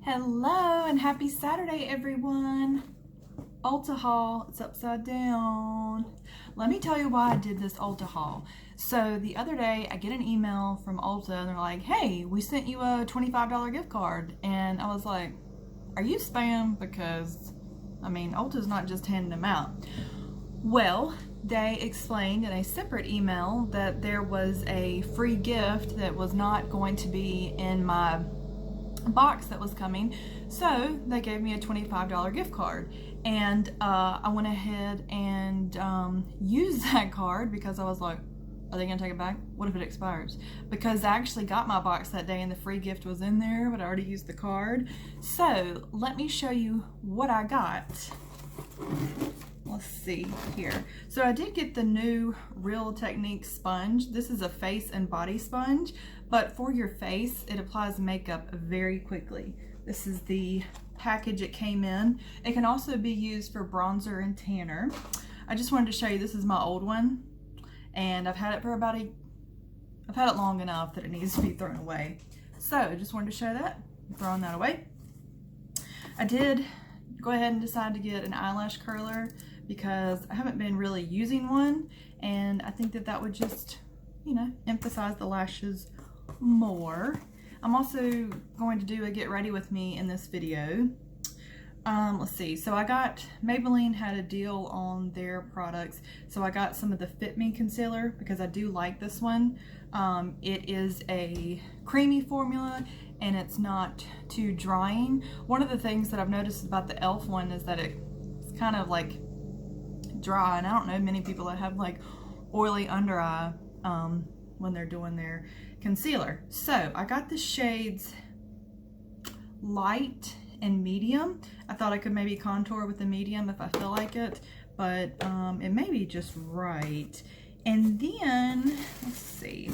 Hello and happy Saturday, everyone. Ulta haul, it's upside down. Let me tell you why I did this Ulta haul. So the other day I get an email from Ulta and they're like, hey, we sent you a $25 gift card. And I was like, are you spam? Because, I mean, Ulta's not just handing them out. Well, they explained in a separate email that there was a free gift that was not going to be in my box that was coming, so they gave me a $25 gift card, and I went ahead and used that card because I was like, are they gonna take it back? What if it expires? Because I actually got my box that day and the free gift was in there, but I already used the card. So let me show you what I got. Let's see here. So I did get the new Real Technique sponge. This is a face and body sponge, but for your face, it applies makeup very quickly. This is the package it came in. It can also be used for bronzer and tanner. I just wanted to show you, this is my old one, and I've had it for I've had it long enough that it needs to be thrown away. So I just wanted to show that, throwing that away. I did go ahead and decide to get an eyelash curler because I haven't been really using one, and I think that would just, you know, emphasize the lashes more. I'm also going to do a get ready with me in this video. Let's see, so I got, Maybelline had a deal on their products, so I got some of the Fit Me concealer because I do like this one. It is a creamy formula and it's not too drying. One of the things that I've noticed about the e.l.f. one is that it's kind of like dry, and I don't know many people that have like oily under eye when they're doing their concealer. So I got the shades light and medium. I thought I could maybe contour with the medium if I feel like it, but it may be just right. And then, let's see.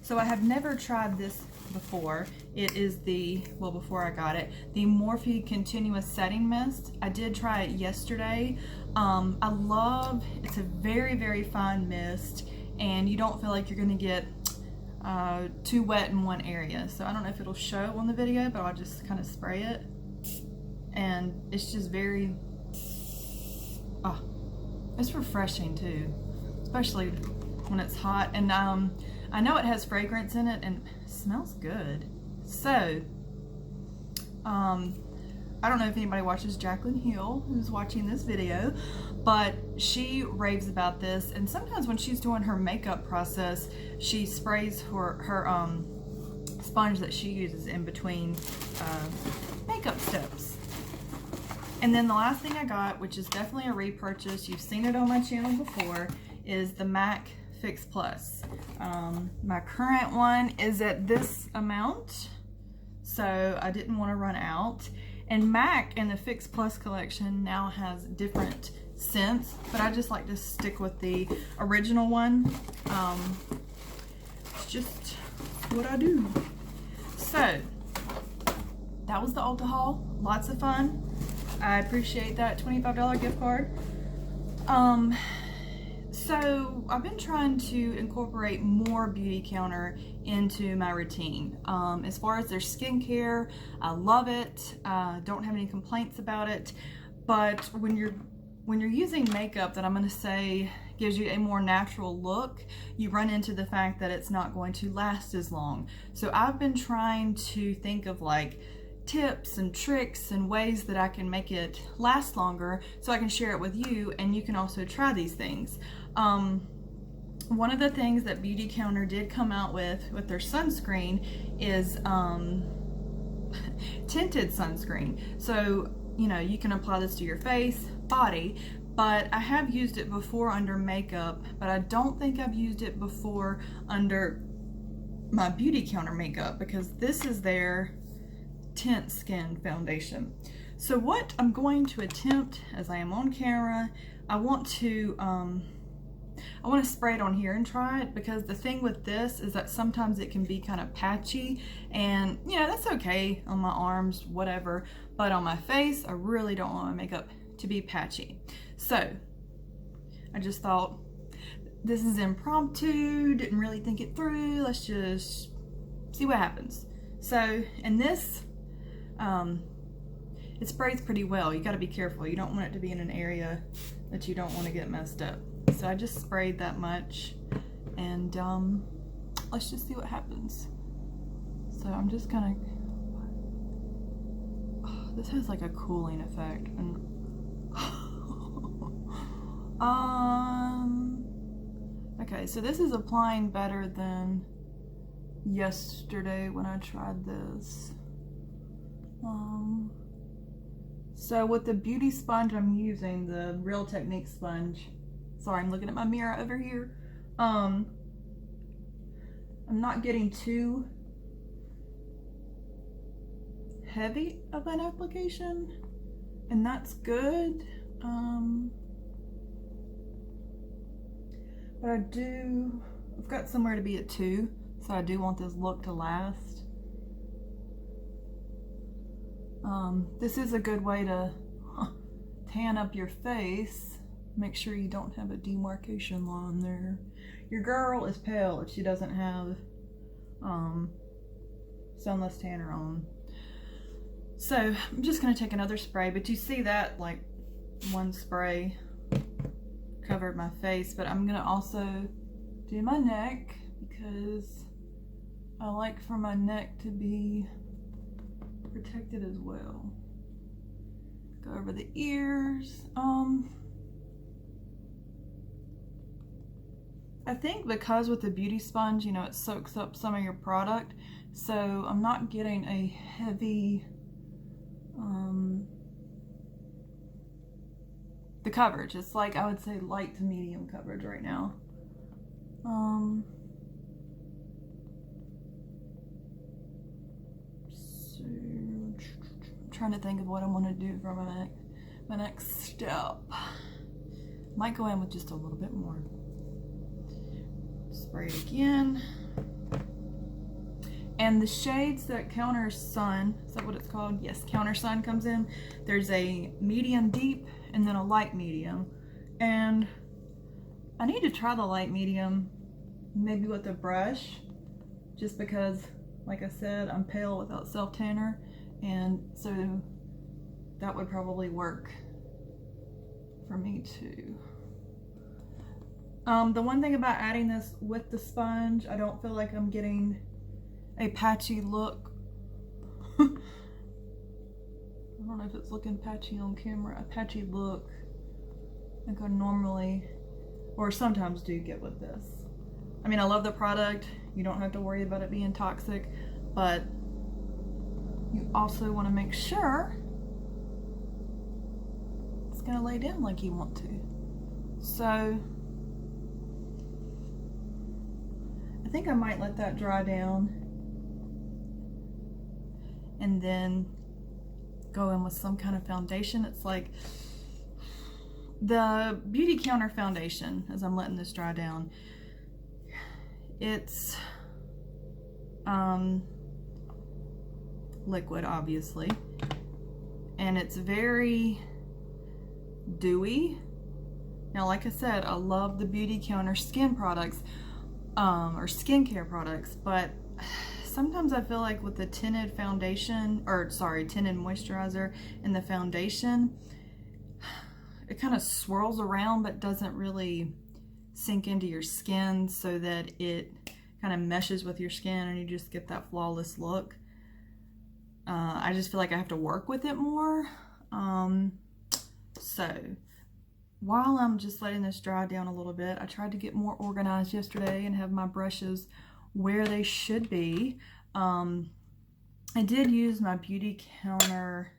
So I have never tried this before. It is the, well, before I got it, the Morphe Continuous Setting Mist. I did try it yesterday. I love, it's a very, very fine mist, and you don't feel like you're gonna get too wet in one area. So I don't know if it'll show on the video, but I'll just kind of spray it. And it's just very, it's refreshing too, especially when it's hot. And I know it has fragrance in it and it smells good. So I don't know if anybody watches Jaclyn Hill who's watching this video, but she raves about this, and sometimes when she's doing her makeup process, she sprays her sponge that she uses in between makeup steps. And then the last thing I got, which is definitely a repurchase, you've seen it on my channel before, is the MAC Fix Plus. My current one is at this amount, so I didn't want to run out. And MAC in the Fix Plus collection now has different scents, but I just like to stick with the original one. It's just what I do. So that was the Ulta haul. Lots of fun. I appreciate that $25 gift card. So I've been trying to incorporate more Beautycounter into my routine. As far as their skincare, I love it. Don't have any complaints about it. But when you're using makeup that I'm going to say gives you a more natural look, you run into the fact that it's not going to last as long. So I've been trying to think of like tips and tricks and ways that I can make it last longer so I can share it with you, and you can also try these things. One of the things that Beautycounter did come out with their sunscreen is tinted sunscreen. So, you know, you can apply this to your face, body, but I have used it before under makeup, but I don't think I've used it before under my Beautycounter makeup, because this is their Tint Skin foundation. So what I'm going to attempt, as I am on camera, I want to spray it on here and try it, because the thing with this is that sometimes it can be kind of patchy, and you know, that's okay on my arms, whatever, but on my face I really don't want my makeup to be patchy. So I just thought, this is impromptu, didn't really think it through, let's just see what happens. So, and this it sprays pretty well. You got to be careful. You don't want it to be in an area that you don't want to get messed up. So I just sprayed that much, and let's just see what happens. So I'm just gonna, oh, this has like a cooling effect, and okay, so this is applying better than yesterday when I tried this. So with the beauty sponge I'm using, the Real Technique sponge, sorry, I'm looking at my mirror over here. I'm not getting too heavy of an application, and that's good. But I've got somewhere to be at 2, so I do want this look to last. This is a good way to tan up your face. Make sure you don't have a demarcation line there. Your girl is pale if she doesn't have sunless tanner on. So I'm just gonna take another spray, but you see that like one spray covered my face, but I'm gonna also do my neck because I like for my neck to be protected as well. Go over the ears. I think because with the beauty sponge, you know, it soaks up some of your product, so I'm not getting a heavy the coverage. It's like, I would say light to medium coverage right now. So I'm trying to think of what I want to do for my next step. Might go in with just a little bit more. Spray it again. And the shades that Counter Sun, is that what it's called? Yes, Counter Sun comes in. There's a medium deep and then a light medium. And I need to try the light medium, maybe with a brush, just because, like I said, I'm pale without self-tanner, and so that would probably work for me too. The one thing about adding this with the sponge, I don't feel like I'm getting a patchy look. I don't know if it's looking patchy on camera. A patchy look like I normally or sometimes do get with this. I mean, I love the product. You don't have to worry about it being toxic, but you also want to make sure it's gonna lay down like you want to. So I think I might let that dry down and then go in with some kind of foundation. It's like the Beauty Counter foundation, as I'm letting this dry down, it's liquid, obviously, and it's very dewy. Now, like I said, I love the Beauty Counter skin products or skincare products, but sometimes I feel like with the tinted foundation, or sorry, tinted moisturizer and the foundation, it kind of swirls around but doesn't really sink into your skin so that it kind of meshes with your skin and you just get that flawless look. I just feel like I have to work with it more. So while I'm just letting this dry down a little bit, I tried to get more organized yesterday and have my brushes where they should be. I did use my Beauty Counter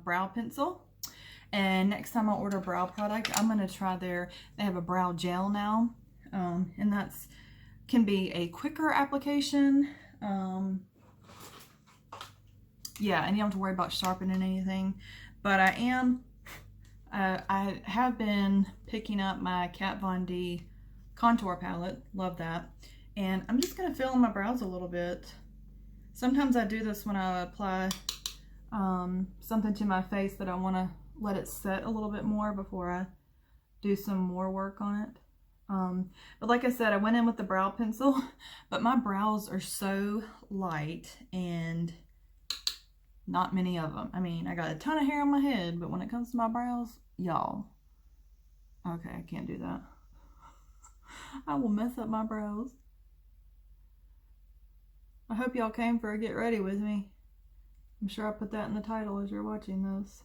brow pencil, and next time I order brow product, I'm going to try they have a brow gel now, and that's can be a quicker application. Yeah, and you don't have to worry about sharpening anything, but I have been picking up my Kat Von D contour palette. Love that. And I'm just going to fill in my brows a little bit. Sometimes I do this when I apply something to my face that I want to let it set a little bit more before I do some more work on it. But like I said, I went in with the brow pencil, but my brows are so light, and Not many of them. I mean, I got a ton of hair on my head, but when it comes to my brows, y'all. Okay, I can't do that. I will mess up my brows. I hope y'all came for a get ready with me. I'm sure I put that in the title as you're watching this.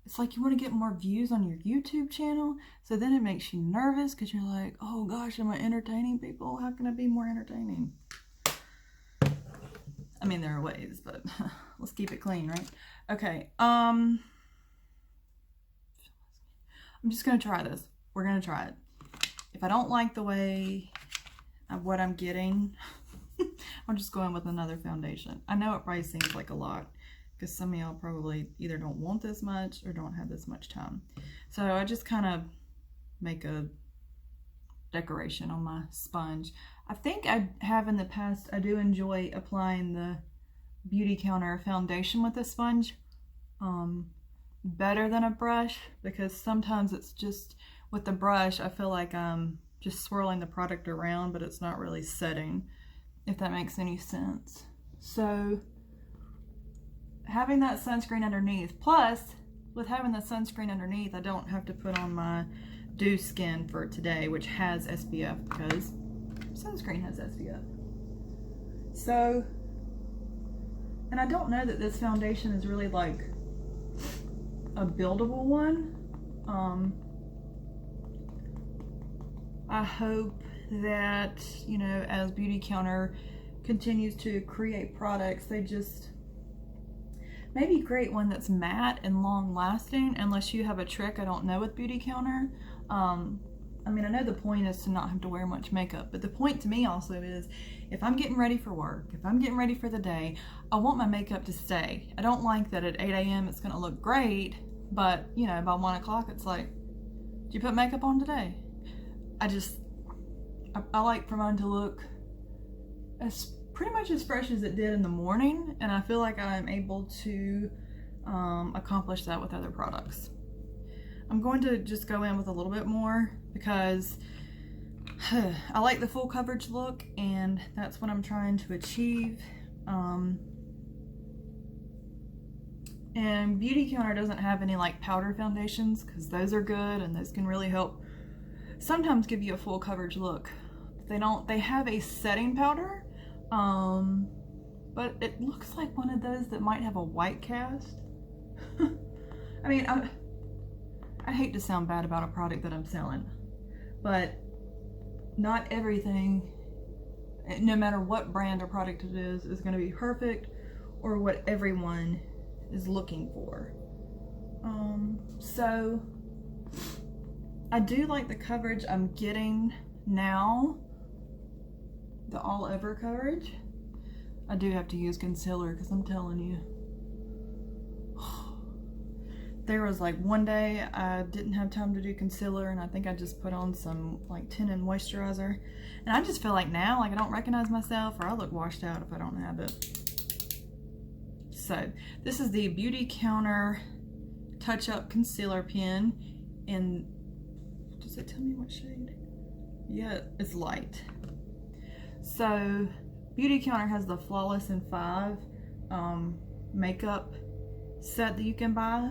It's like you want to get more views on your YouTube channel, so then it makes you nervous because you're like, oh gosh, am I entertaining people? How can I be more entertaining? I mean, there are ways, but let's keep it clean, right? Okay, I'm just gonna try this. We're gonna try it. If I don't like the way of what I'm getting, I'm just going with another foundation. I know it probably seems like a lot, because some of y'all probably either don't want this much or don't have this much time. So I just kind of make a decoration on my sponge. I think I have in the past, I do enjoy applying the Beauty Counter foundation with a sponge better than a brush, because sometimes it's just, with the brush, I feel like I'm just swirling the product around, but it's not really setting, if that makes any sense. So having that sunscreen underneath, plus with having the sunscreen underneath, I don't have to put on my Dew Skin for today, which has SPF, because sunscreen has SPF. So, and I don't know that this foundation is really like a buildable one. I hope that, you know, as Beauty Counter continues to create products, they just maybe create one that's matte and long lasting, unless you have a trick I don't know with Beauty Counter. I mean, I know the point is to not have to wear much makeup, but the point to me also is, if I'm getting ready for work, if I'm getting ready for the day, I want my makeup to stay. I don't like that at 8 a.m. it's gonna look great, but you know, by 1 o'clock it's like, did you put makeup on today? I like for mine to look as pretty much as fresh as it did in the morning, and I feel like I'm able to accomplish that with other products. I'm going to just go in with a little bit more because I like the full coverage look, and that's what I'm trying to achieve. And Beauty Counter doesn't have any like powder foundations, because those are good and those can really help sometimes give you a full coverage look. They have a setting powder, but it looks like one of those that might have a white cast. I mean, I hate to sound bad about a product that I'm selling, but not everything, no matter what brand or product it is going to be perfect or what everyone is looking for. So I do like the coverage I'm getting now, the all over coverage. I do have to use concealer, because I'm telling you, there was like one day I didn't have time to do concealer, and I think I just put on some like tinted moisturizer, and I just feel like now, like, I don't recognize myself, or I look washed out if I don't have it. So this is the Beauty Counter Touch Up Concealer Pen, and does it tell me what shade? Yeah, it's light. So Beauty Counter has the Flawless in 5 makeup set that you can buy,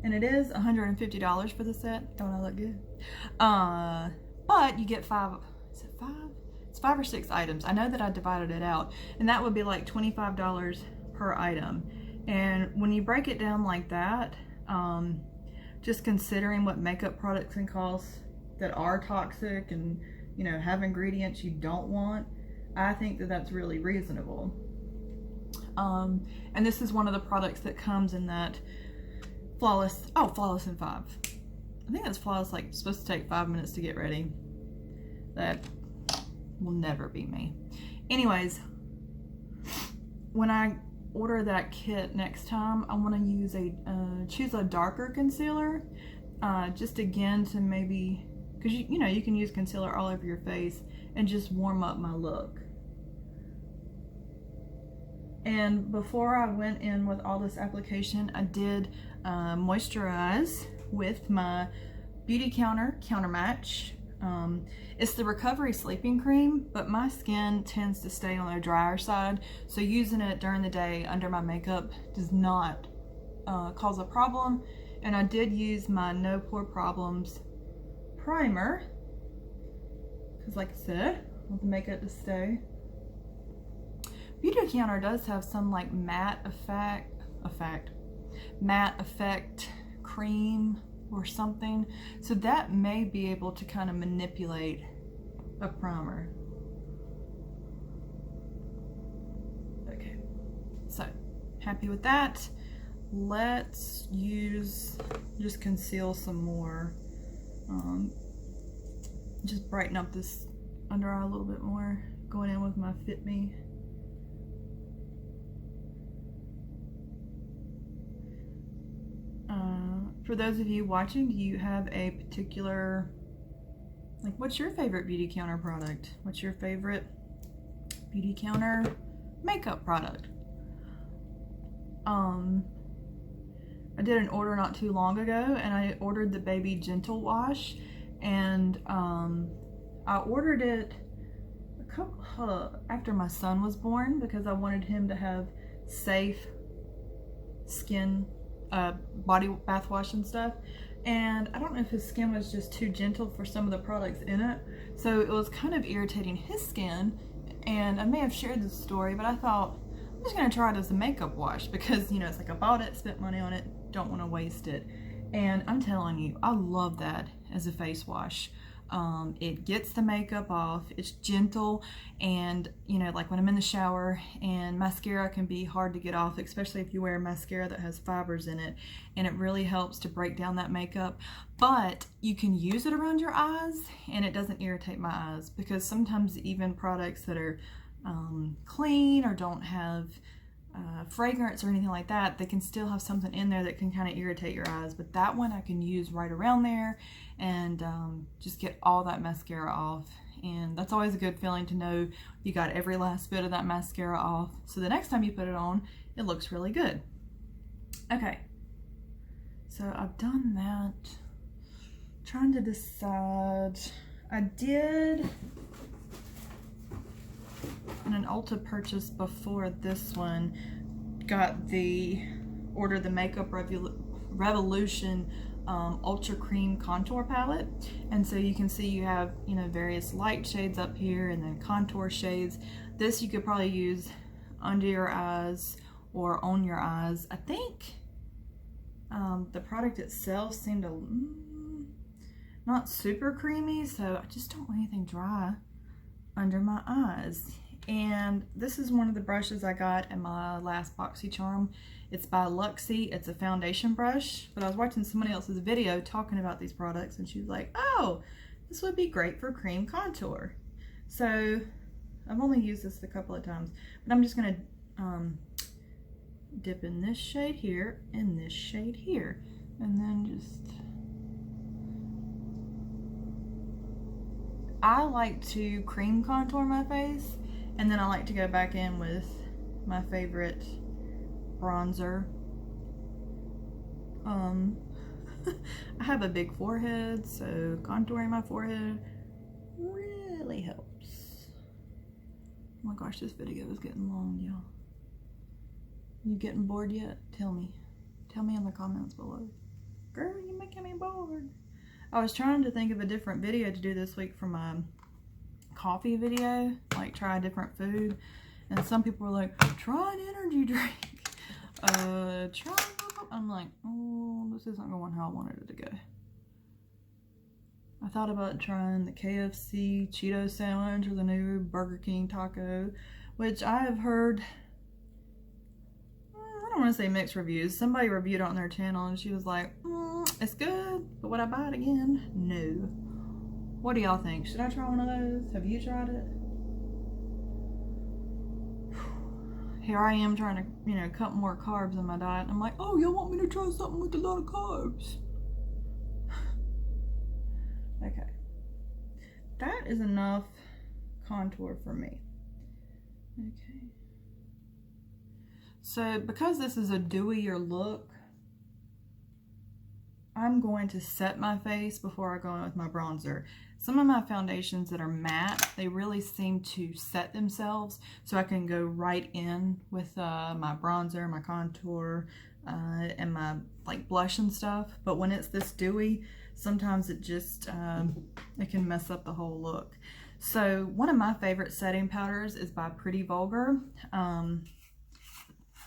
and it is $150 for the set. Don't I look good? But you get 5, is it 5? It's 5 or 6 items. I know that I divided it out, and that would be like $25 per item. And when you break it down like that, just considering what makeup products can cost that are toxic and, you know, have ingredients you don't want, I think that that's really reasonable. And this is one of the products that comes in that Flawless in 5. I think that's Flawless, like, supposed to take 5 minutes to get ready. That will never be me. Anyways, when I order that kit next time, I want to use choose a darker concealer, just again to maybe, because you know, you can use concealer all over your face and just warm up my look. And before I went in with all this application, I did moisturize with my Beauty Counter Counter Match It's the Recovery Sleeping Cream, but my skin tends to stay on the drier side, so using it during the day under my makeup does not cause a problem. And I did use my No Pore Problems primer, because like I said, I want the makeup to stay. Beauty Counter does have some like matte effect cream or something, so that may be able to kind of manipulate a primer. Okay, so happy with that. Let's just conceal some more, just brighten up this under eye a little bit more, going in with my Fit Me. For those of you watching, do you have a particular, like, what's your favorite Beauty Counter product? What's your favorite Beauty Counter makeup product? I did an order not too long ago, and I ordered the Baby Gentle Wash, and I ordered it a couple after my son was born, because I wanted him to have safe skin body bath wash and stuff, and I don't know if his skin was just too gentle for some of the products in it, so it was kind of irritating his skin. And I may have shared this story, but I thought I'm just gonna try it as a makeup wash, because, you know, it's like I bought it, spent money on it, don't want to waste it. And I'm telling you, I love that as a face wash. It gets the makeup off, it's gentle, and, you know, like when I'm in the shower, and mascara can be hard to get off, especially if you wear mascara that has fibers in it, and it really helps to break down that makeup. But you can use it around your eyes, and it doesn't irritate my eyes, because sometimes even products that are clean or don't have fragrance or anything like that, they can still have something in there that can kind of irritate your eyes. But that one I can use right around there and just get all that mascara off, and that's always a good feeling to know you got every last bit of that mascara off, so the next time you put it on, it looks really good. Okay, so I've done that. Trying to decide. I did an Ulta purchase before this one, ordered the Makeup Revolution Ultra Cream Contour Palette, and so you can see you have, you know, various light shades up here and then contour shades. This you could probably use under your eyes or on your eyes. I think the product itself seemed not super creamy, so I just don't want anything dry under my eyes. And this is one of the brushes I got in my last BoxyCharm. It's by Luxie. It's a foundation brush, but I was watching somebody else's video talking about these products, and she was like, oh, this would be great for cream contour. So I've only used this a couple of times, but I'm just gonna dip in this shade here and this shade here, and then just, I like to cream contour my face, and then I like to go back in with my favorite bronzer. I have a big forehead, so contouring my forehead really helps. Oh my gosh, this video is getting long, y'all. You getting bored yet? Tell me. Tell me in the comments below. Girl, you're making me bored. I was trying to think of a different video to do this week for my coffee video, like try a different food, and some people were like, try an energy drink, I'm like, oh, this isn't going how I wanted it to go. I thought about trying the KFC Cheeto sandwich or the new Burger King taco, which I have heard, I don't want to say mixed reviews. Somebody reviewed it on their channel and she was like, it's good, but would I buy it again? No. What do y'all think? Should I try one of those? Have you tried it? Here I am trying to, you know, cut more carbs in my diet. And I'm like, oh, y'all want me to try something with a lot of carbs? Okay. That is enough contour for me. Okay. So because this is a dewier look, I'm going to set my face before I go in with my bronzer. Some of my foundations that are matte, they really seem to set themselves, so I can go right in with my bronzer, my contour, and my like blush and stuff. But when it's this dewy, sometimes it just it can mess up the whole look. So one of my favorite setting powders is by Pretty Vulgar. Let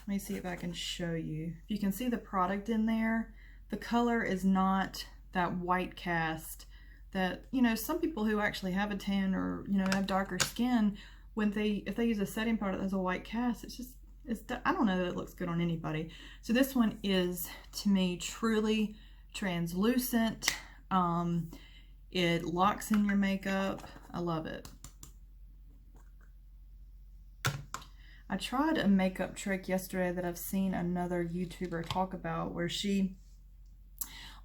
me see if I can show you. If you can see the product in there, the color is not that white cast that, you know, some people who actually have a tan or, you know, have darker skin, when if they use a setting powder that has a white cast, I don't know that it looks good on anybody. So this one is, to me, truly translucent. It locks in your makeup. I love it. I tried a makeup trick yesterday that I've seen another YouTuber talk about, where she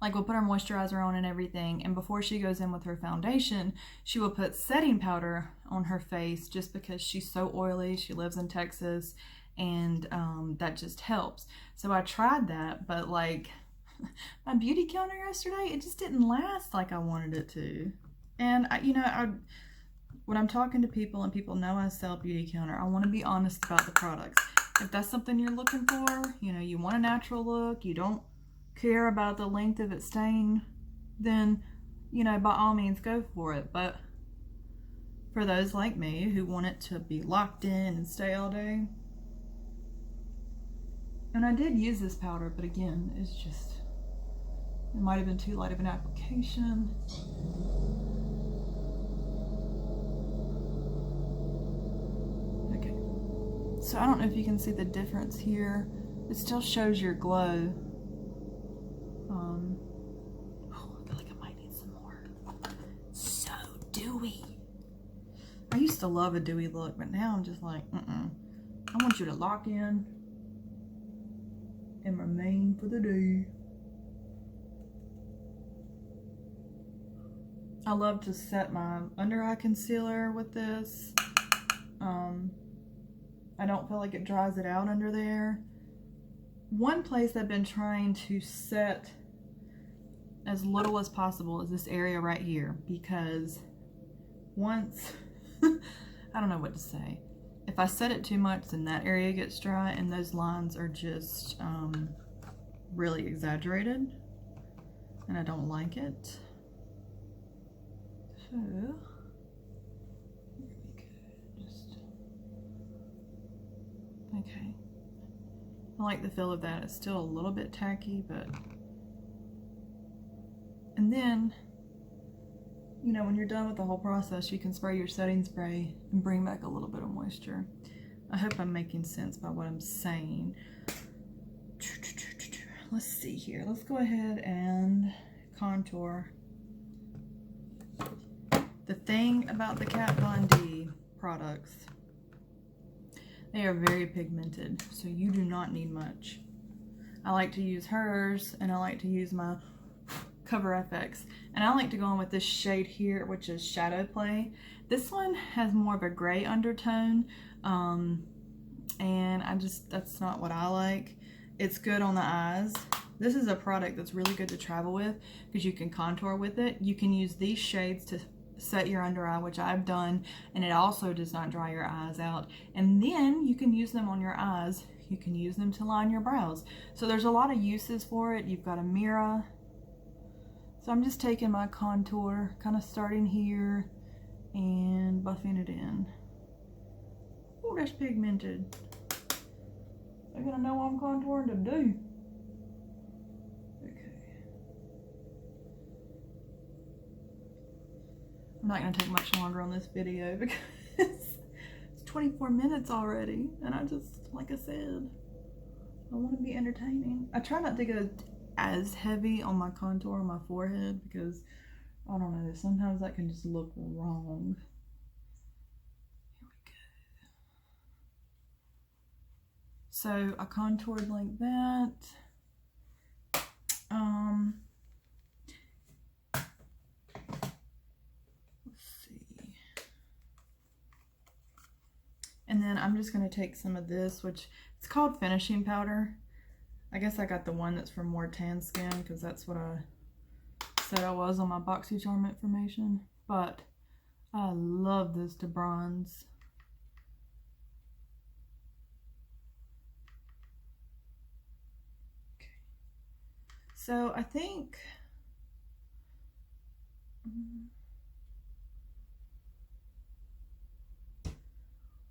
like will put her moisturizer on and everything, and before she goes in with her foundation, she will put setting powder on her face just because she's so oily. She lives in Texas, and that just helps. So I tried that, but like my beauty counter yesterday, it just didn't last like I wanted it to. And when I'm talking to people and people know I sell beauty counter, I want to be honest about the products. If that's something you're looking for, you know, you want a natural look, you don't care about the length of it staying, then, you know, by all means go for it. But for those like me who want it to be locked in and stay all day, and I did use this powder, but again, it's just, it might have been too light of an application. Okay, so I don't know if you can see the difference here. It still shows your glow. I feel like I might need some more. So dewy. I used to love a dewy look, but now I'm just like, I want you to lock in and remain for the day. I love to set my under eye concealer with this. I don't feel like it dries it out under there. One place I've been trying to set as little as possible is this area right here, because once, I don't know what to say. If I set it too much, then that area gets dry, and those lines are just really exaggerated, and I don't like it. So, here we go. Okay. I like the feel of that. It's still a little bit tacky, but... And then, you know, when you're done with the whole process, you can spray your setting spray and bring back a little bit of moisture. I hope I'm making sense by what I'm saying. Let's see here. Let's go ahead and contour. The thing about the Kat Von D products, they are very pigmented, so you do not need much. I like to use hers, and I like to use my Cover FX, and I like to go in with this shade here, which is Shadow Play. This one has more of a gray undertone, and that's not what I like. It's good on the eyes. This is a product that's really good to travel with because you can contour with it. You can use these shades to set your under eye, which I've done, and it also does not dry your eyes out. And then you can use them on your eyes. You can use them to line your brows. So there's a lot of uses for it. You've got a mirror. So I'm just taking my contour, kind of starting here and buffing it in. Oh, that's pigmented. They're gonna know what I'm contouring to do. Okay. I'm not gonna take much longer on this video because it's 24 minutes already, and I just, like I said, I want to be entertaining. I try not to go as heavy on my contour on my forehead because, I don't know, sometimes that can just look wrong. Here we go. So I contoured like that. Let's see. And then I'm just going to take some of this, which it's called finishing powder. I guess I got the one that's for more tan skin because that's what I said I was on my BoxyCharm information. but I love this to bronze. Okay. So I think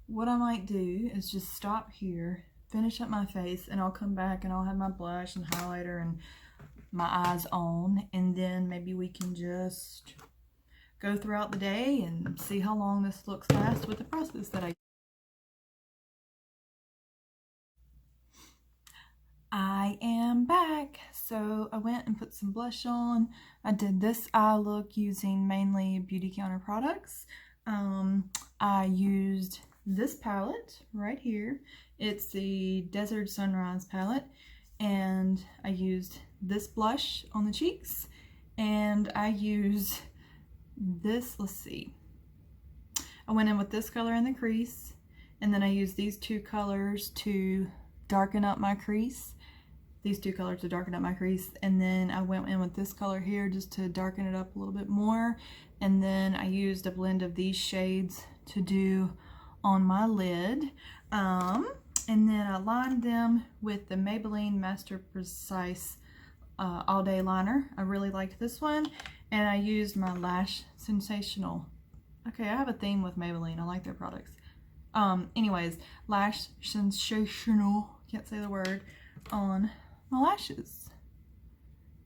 what I might do is just stop here, finish up my face, and I'll come back and I'll have my blush and highlighter and my eyes on, and then maybe we can just go throughout the day and see how long this looks lasts with the process that I am back. So I went and put some blush on. I did this eye look using mainly Beauty Counter products. I used this palette right here. It's the Desert Sunrise palette, and I used this blush on the cheeks, and I used this, let's see, I went in with this color in the crease, and then I used these two colors to darken up my crease. These two colors to darken up my crease, and then I went in with this color here just to darken it up a little bit more, and then I used a blend of these shades to do on my lid, and then I lined them with the Maybelline Master Precise All Day Liner. I really liked this one, and I used my Lash Sensational. Okay, I have a theme with Maybelline. I like their products. Anyways, Lash Sensational, can't say the word, on my lashes.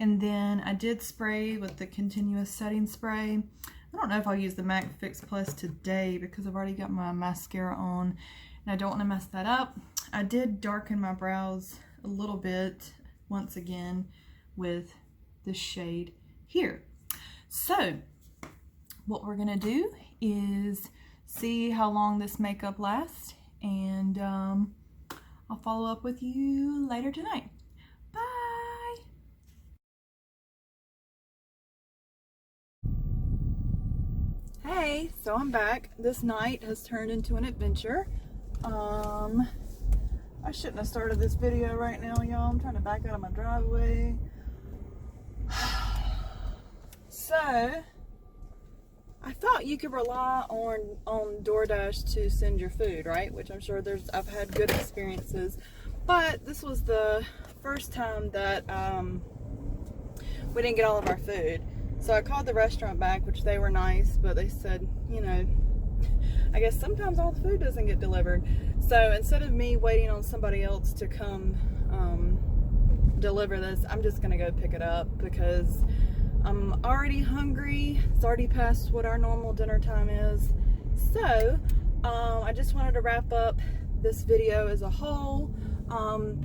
And then I did spray with the continuous setting spray. I don't know if I'll use the MAC Fix Plus today because I've already got my mascara on and I don't want to mess that up. I did darken my brows a little bit once again with this shade here. So what we're gonna do is see how long this makeup lasts, and I'll follow up with you later tonight. Bye! Hey, so I'm back. This night has turned into an adventure. I shouldn't have started this video right now, y'all. I'm trying to back out of my driveway. So, I thought you could rely on DoorDash to send your food, right? Which I'm sure I've had good experiences. But this was the first time that we didn't get all of our food. So I called the restaurant back, which they were nice, but they said, you know, I guess sometimes all the food doesn't get delivered. So instead of me waiting on somebody else to come deliver this, I'm just gonna go pick it up because I'm already hungry. It's already past what our normal dinner time is. So I just wanted to wrap up this video as a whole.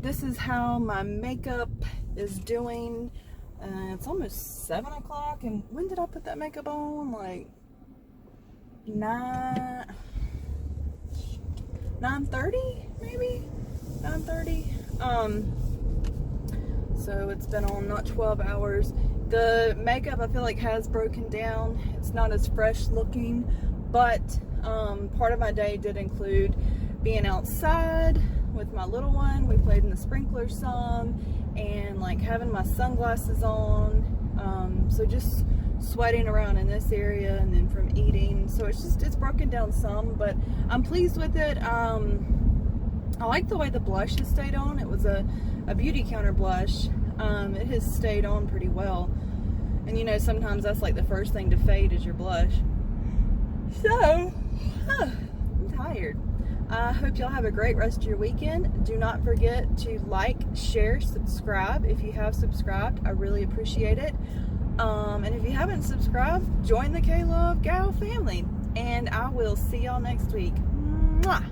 This is how my makeup is doing. It's almost 7 o'clock, and when did I put that makeup on? Like 9:30 maybe? 9:30. So it's been on not 12 hours. The makeup I feel like has broken down. It's not as fresh looking, but part of my day did include being outside with my little one. We played in the sprinkler some, and like having my sunglasses on. So just sweating around in this area, and then from eating. So it's broken down some, but I'm pleased with it. I like the way the blush has stayed on. It was a Beauty Counter blush. It has stayed on pretty well. And you know, sometimes that's like the first thing to fade is your blush. So, I'm tired. I hope y'all have a great rest of your weekend. Do not forget to like, share, subscribe. If you have subscribed, I really appreciate it. And if you haven't subscribed, join the K-Love Gal family. And I will see y'all next week. Mwah!